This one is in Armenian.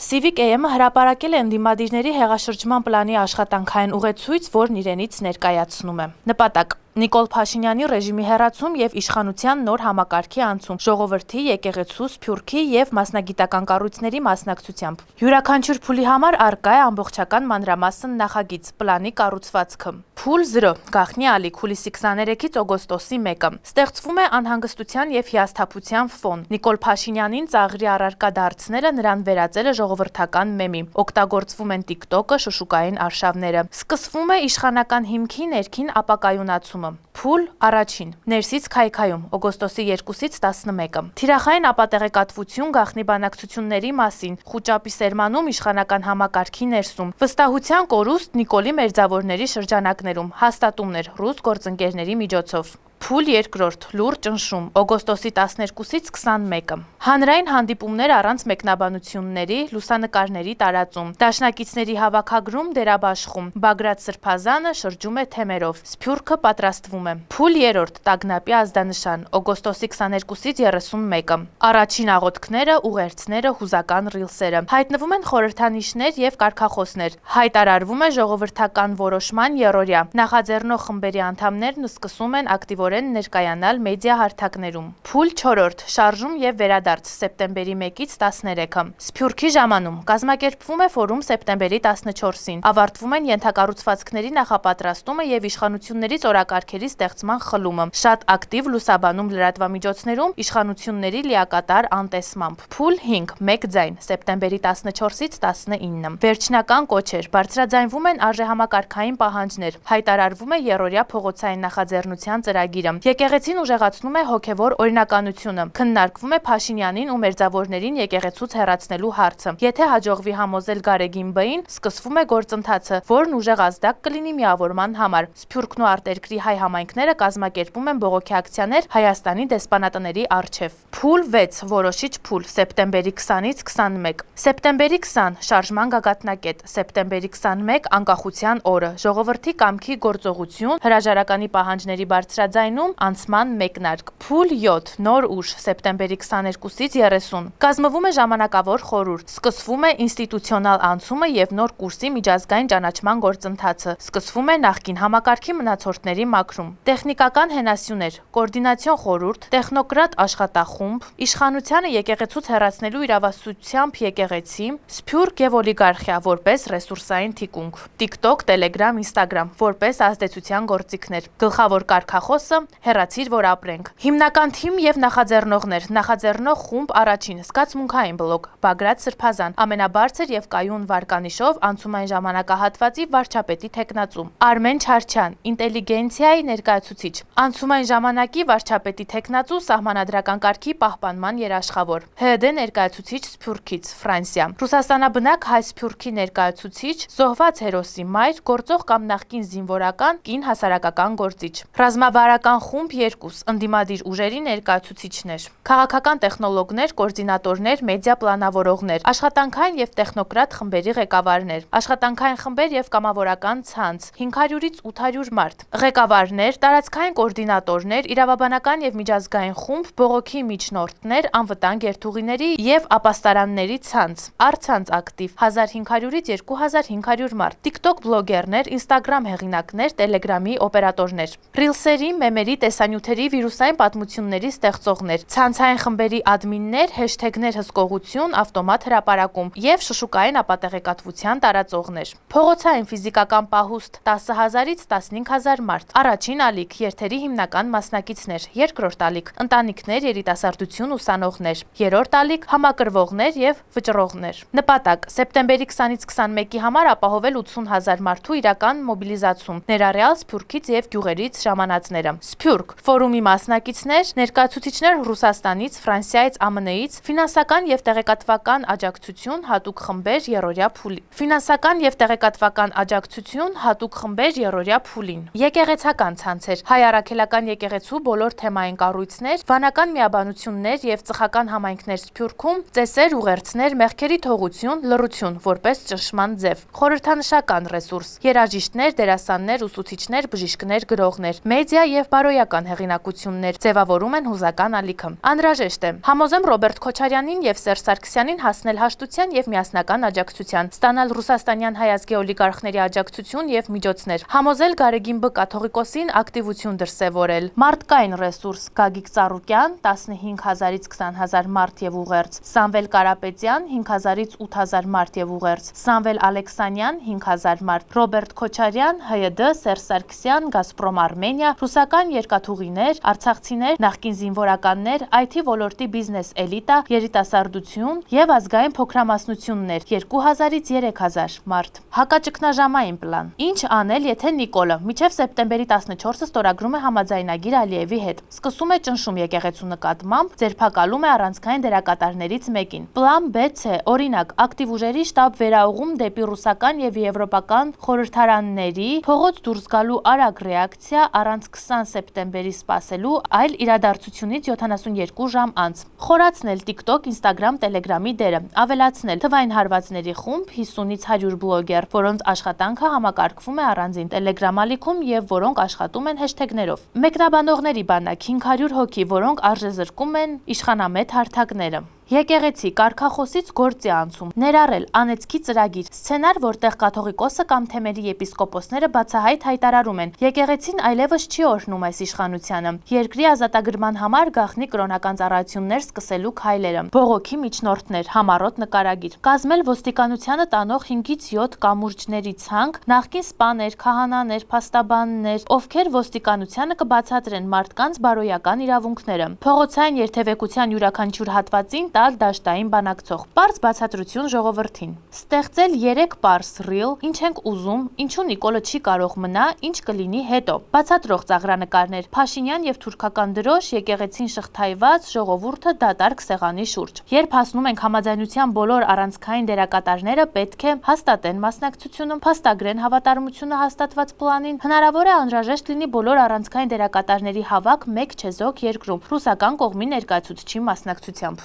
Civic AM-ը հրապարակել է ընդդիմադիրների հեղաշրջման պլանի աշխատանքային ուղեցույց, որն իրենից ներկայացնում է։ Նպատակ. Նիկոլ Փաշինյանի ռեժիմի հեռացում եւ իշխանության նոր համակարգի անցում, ժողովրդի, եկեղեցու, սփյուռքի եւ մասնագիտական կառույցների մասնակցությամբ։ Յուրաքանչյուր փուլի համար առկա է ամբողջական մանրամասն նախագիծ, պլանի կառուցվածքը։ Փուլ 0. Գաղտնի ալիք, հուլիսի 23-ից օգոստոսի 1-ը։ Ստեղծվում է անհանգստության եւ հիասթափության ֆոն։ Նիկոլ Փաշինյանին ծաղրի առարկա դարձնելը, նրան վերածելը ժողովրդական մեմի։ Օգտագործվում են TikTok-ը, շշուկային արշավները։ Սկսվում է իշխանական հիմքի ներքին ապակայունացումը։ Փուլ 1. Ներսից քայքայում, օգոստոսի 2-ից 11-ը։ Թիրախային ապատեղեկատվություն գաղտնի բանակցությունների մասին, խուճապի սերմանում իշխանական համակարգի ներսում, վստահության կորուստ Նիկոլի մերձավորների շրջանակներում, հաստատումներ ռուս գործընկերների միջոցով։ Փուլ 2. Լուր ճնշում, օգոստոսի 12-ից 21-ը։ Հանրային հանդիպումներ առանց մեկնաբանությունների, լուսանկարների տարածում, դաշնակիցների հավաքագրում, դերաբաշխում, Բագրատ Սրբազանը շրջում է թեմերով, Սփյուռքը պատրաստվում է։ Փուլ 3. Տագնապի ազդանշան, օգոստոսի 22-ից 31-ը։ Առաջին աղոթքները, ուղերձները, հուզական ռիլսերը։ Հայտնվում են խորհրդանիշներ եւ կարգախոսներ։ Հայտարարվում է ժողովրդական որոշման եռօրյա։ Նախաձեռնող խմբերի անդամներն սկսում են ակտիվորեն ներկայանալ մեդիա հարթակներում։ Փուլ 4. Շարժում եւ վերադարձ, սեպտեմբերի 1-ից 13-ը։ Սփյուռքի ժամանում կազմակերպվում է ֆորում սեպտեմբերի 14-ին։ Ավարտվում են ենթակառուցվածքների նախապատրաստումը եւ իշխանություններից օրակարգերի ստեղծման խլումը։ Շատ ակտիվ լուսաբանում լրատվամիջոցներում իշխանությունների լիակատար անտեսմամբ։ Փուլ 5. Մեկ ձայն, սեպտեմբերի 14-ից 19-ը։ Վերջնական կոչեր, բարձրաձայնվում են արժեհամակարգային պահանջներ, հայտարարվում է եռօրյա փողոցային նախաձեռնության ծրագիրը։ Եկեղեցին ուժեղացնում է հոգևոր օրինականությունը։ Քննարկվում է Փաշինյանին ու մերձավորներին եկեղեցուց հեռացնելու հարցը։ Եթե հաջողվի համոզել Գարեգին Բ-ին, սկսվում է գործընթացը, որն ուժեղ ազդակ կլինի միավորման համար։ Սփյուռքն ու արտերկրի հայ համայնքները կազմակերպում են բողոքի ակցիաներ Հայաստանի դեսպանատների առջև։ Փուլ 6. Որոշիչ փուլ, սեպտեմբերի 20-ից 21։ Սեպտեմբերի 20. Շարժման գագաթնակետ, սեպտեմբերի 21. Անկախության օրը, ժողովրդի կամքի գործողություն, հրաժարականի պահանջների բարձրաձայնում, անցման մեկնարկ։ Փուլ 7. Նոր ուժ, սեպտեմբերի 22-ից 30։ Կազմվում է ժամանակավոր խորհուրդ, սկսվում է ինստիտուցիոնալ անցումը եւ նոր կուրսի միջազգային ճանաչման գործընթացը, սկսվում է նախկին համակարգի մնացորդների մաքրում։ Տեխնիկական հենասյուներ, կոորդինացիոն խորհուրդ, տեխնոկրատ աշխատախումբ, իշխանությանը եկեղեցուց հեռացնելու իրավասությամբ եկեղեցի, սփյուռք եւ օլիգարխիա որպես ռեսուրսային թիկունք, TikTok, Telegram, Instagram որպես ազդեցության գործիքներ։ Գլխավոր կարգախոսը՝ հեռացիր, որ ապրենք։ Հիմնական թիմ եւ նախաձեռնողներ, նախաձեռնող խումբ առաջին, զգացմունքային բլոկ, Բագրատ Սրբազան, ամենաբարձր եւ կայուն վարկանիշով անցումային ժամանակահատվածի վարչապետի թեկնածու, Արմեն Չարչյան, ինտելիգենցիայի ներկայացուցիչ, անցումային ժամանակի վարչապետի թեկնածու, սահմանադրական կարգի պահպանման երաշխավոր, ՀՀԴ ներկայացուցիչ Սփյուռքից, Ֆրանսիա, Ռուսաստանաբնակ հայ Սփյուռքի ներկայացուցիչ, զոհված հերոսի մայր, գործող կամ նախկին զինվորական, կին հասարակական գործիչ, ռազմավարական խումբ 2, ընդդիմադիր ուժերի ներկայացուցիչներ, քաղաքական տեխնոլոգներ, կոորդինատորներ, մեդիա պլանավորողներ, աշխատանքային եւ տեխնոկրատ խմբերի ղեկավարներ, աշխատանքային խմբեր եւ կամավորական ցանց, 500-ից 800 մարդ, ղեկավարներ, տարածքային կոորդինատորներ, իրավաբանական եւ միջազգային խումբ, բողոքի միջնորդներ, անվտանգ երթուղիների եւ ապաստարանների ցանց, առցանց ակտիվ 1500-ից 2500 մարդ, TikTok բլոգերներ, Instagram հեղինակներ, Telegram-ի օպերատորներ, ռիլսերի, մեմերի, տեսանյութերի, վիրուսային պատմությունների ստեղծողներ, ցանցային խմբերի ադմիններ, հեշթեգներ հսկողություն, ավտոմատ հրապարակում եւ շշուկային ապատեղեկատվության տարածողներ։ Փողոցային ֆիզիկական պահուստ 10000-ից 15000 մարդ։ Առաջին ալիք երթերի հիմնական մասնակիցներ, երկրորդ ալիք ընտանիքներ, երիտասարդություն ուսանողներ, երրորդ ալիք համակրվողներ եւ վճռողներ։ Նպատակ՝ սեպտեմբերի 20-ից 21-ի համար ապահովել 80000 մարդու իրական մոբիլիզացում, ներառյալ Սփյուռքից եւ գյուղերից ժամանածները։ Սփյուռք ֆորումի մասնակիցներ, ներկայացուցիչներ Ռուսաստանից, Ֆրանսիայից, ԱՄՆ-ից, ֆինանսական եւ տեղեկատվական աջակցություն, հատուկ խմբեր եռօրյա փուլի։ Ֆինանսական եւ տեղեկատվական աջակցություն, հատուկ խմբեր եռօրյա փուլին։ Եկեղեցական տնտեսական ցանցեր, հայ առաքելական եկեղեցու բոլոր թեմային կառույցներ, վանական միաբանություններ եւ ծխական համայնքներ Սփյուռքում, ծեսեր, ուղերձներ, մեղքերի թողություն, լռություն որպես ճնշման ձև, խորհրդանշական ռեսուրս, երաժիշտներ, դերասաններ, ուսուցիչներ, բժիշկներ, գրողներ, մեդիա եւ բարոյական հեղինակություններ ձևավորում են հուզական ալիքը։ Անհրաժեշտ է համոզեմ Ռոբերտ Քոչարյանին եւ Սերժ Սարգսյանին հասնել հաշտության եւ միասնական աջակցության, ստանալ ռուսաստանյան հայազգի օլիգարխների աջակցություն եւ միջոցներ, համոզել Գարեգին Բ կաթողիկոսին ակտիվություն դրսեւորել։ Մարդկային ռեսուրս՝ Գագիկ Ծառուկյան 15000-ից 20000 մարդ եւ ուղերձ, Սամվել Կարապետյան 5000-ից 8000 մարդ եւ ուղերձ, Սամվել Ալեքսանյան 5000 մարդ, Ռոբերտ Քոչարյան, ՀՅԴ, Սերժ Սարգսյան, Գազպրոմ Արմենիա, ռուսական երկաթուղիներ, արցախցիներ, նախկին զինվորականներ, IT ոլորտի բիզնես էլիտա, երիտասարդություն եւ ազգային փոքրամասնություններ 2000-ից 3000 մարդ։ Հակաճգնաժամային պլան։ Ինչ անել, եթե Նիկոլը մինչև սեպտեմբերի 14-ը ստորագրում է համաձայնագիր Ալիևի հետ, սկսում է ճնշում եկեղեցու նկատմամբ, ձերբակալում է առանցքային դերակատարներից մեկին։ Պլան B C, օրինակ, ակտիվ ուժերի շտաբ վերաուղում դեպի ռուսական եւ եվրոպական խորհրդարանների, փողոց դուրս գալու արագ ռեակցիա առանց 20 սեպտեմբերի սպասելու, այլ իրադարձությունից 72 ժամ անց։ Խորացնել TikTok, Instagram, Telegram-ի դերը, ավելացնել թվային հարվածների խումբ 50-ից 100 բլոգեր, որոնց աշխատանքը համակարգվում է առանձին Telegram ալիքում եւ որոնք աշխատում են հեշթեգներով։ Մեկնաբանողների բանակ 500 հոգի, որոնք արժեզրկում են իշխանամետ հարթակները։ Եկեղեցի կարգախոսից գործի անցում, ներառել անեծքի ծրագիր, սցենար, որտեղ կաթողիկոսը կամ թեմերի եպիսկոպոսները բացահայտ հայտարարում են. եկեղեցին այլևս չի օրհնում այս իշխանությանը, երկրի ազատագրման համար գաղտնի կրոնական ծառայություններ սկսելու քայլերը, բողոքի միջնորդներ, համառոտ նկարագիր, կազմել ոստիկանությանը տանող 5-ից 7 կամուրջների ցանկ, նախկին սպաներ, քահանաներ, փաստաբաններ, ովքեր ոստիկանությանը կբացատրեն մարդկանց բարոյական իրավունքները, փողոցային երթևեկության յուրաքանչյուր հատվածին տալ դաշտային բանակցող, պարզ բացատրություն ժողովրդին, ստեղծել 3 պարզ ռիլ, ինչ ենք ուզում, ինչու Նիկոլը չի կարող մնա, ինչ կլինի հետո, բացատրող ծաղրանկարներ, Փաշինյան եւ թուրքական դրոշ, եկեղեցին շղթայված, ժողովուրդը դատարկ սեղանի շուրջ։ Երբ հասնում ենք համաձայնության բոլոր առանցքային դերակատարները պետք է հաստատեն մասնակցությունը, փաստագրեն հավատարմությունը հաստատված պլանին, հնարավոր է անհրաժեշտ լինի բոլոր առանցքային դերակատարների հավաք մեկ չեզոք երկրում, ռուսական կողմի ներկայացուցչի մասնակցությամբ։